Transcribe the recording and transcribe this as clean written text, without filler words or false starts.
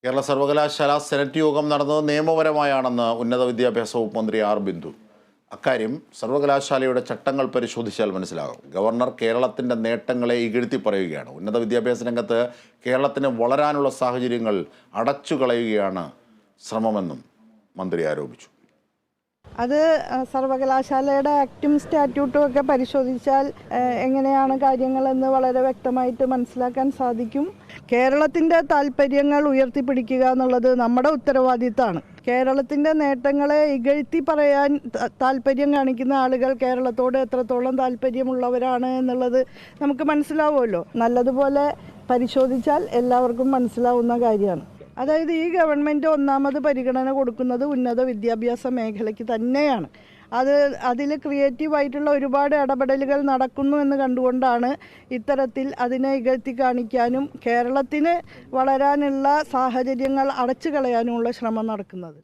കേരള സർവകലാശാല സെനറ്റ് യോഗം നടന്നത് നിയമപരമായാണെന്ന് ഉന്നത വിദ്യാഭ്യാസ വകുപ്പ് മന്ത്രി ആർ ബിന്ദു. അക്കാര്യം സർവകലാശാലയുടെ ചട്ടങ്ങൾ പരിശോധിച്ചാൽ മനസ്സിലാകും. ഗവർണർ കേരളത്തിൻ്റെ നേട്ടങ്ങളെ ഇകഴ്ത്തി പറയുകയാണ്. ഉന്നത വിദ്യാഭ്യാസ രംഗത്ത് കേരളത്തിന് വളരാനുള്ള സാഹചര്യങ്ങൾ അടച്ചുകളയുകയാണ് ശ്രമമെന്നും മന്ത്രി ആരോപിച്ചു. അത് സർവകലാശാലയുടെ ആക്റ്റും സ്റ്റാറ്റ്യൂട്ടും ഒക്കെ പരിശോധിച്ചാൽ എങ്ങനെയാണ് കാര്യങ്ങളെന്ന് വളരെ വ്യക്തമായിട്ട് മനസ്സിലാക്കാൻ സാധിക്കും. കേരളത്തിൻ്റെ താല്പര്യങ്ങൾ ഉയർത്തിപ്പിടിക്കുക എന്നുള്ളത് നമ്മുടെ ഉത്തരവാദിത്തമാണ്. കേരളത്തിൻ്റെ നേട്ടങ്ങളെ ഇകഴ്ത്തി പറയാൻ താല്പര്യം കാണിക്കുന്ന ആളുകൾ കേരളത്തോട് എത്രത്തോളം താല്പര്യമുള്ളവരാണ് എന്നുള്ളത് നമുക്ക് മനസ്സിലാവുമല്ലോ. നല്ലതുപോലെ പരിശോധിച്ചാൽ എല്ലാവർക്കും മനസ്സിലാവുന്ന കാര്യമാണ്. അതായത് ഈ ഗവൺമെൻറ് ഒന്നാമത് പരിഗണന കൊടുക്കുന്നത് ഉന്നത വിദ്യാഭ്യാസ മേഖലയ്ക്ക് തന്നെയാണ്. അതിൽ ക്രിയേറ്റീവായിട്ടുള്ള ഒരുപാട് ഇടപെടലുകൾ നടക്കുന്നു എന്ന് കണ്ടുകൊണ്ടാണ് ഇത്തരത്തിൽ അതിനെ ഇകഴ്ത്തി കാണിക്കാനും കേരളത്തിന് വളരാനുള്ള സാഹചര്യങ്ങൾ അടച്ചു കളയാനുമുള്ള ശ്രമം നടക്കുന്നത്.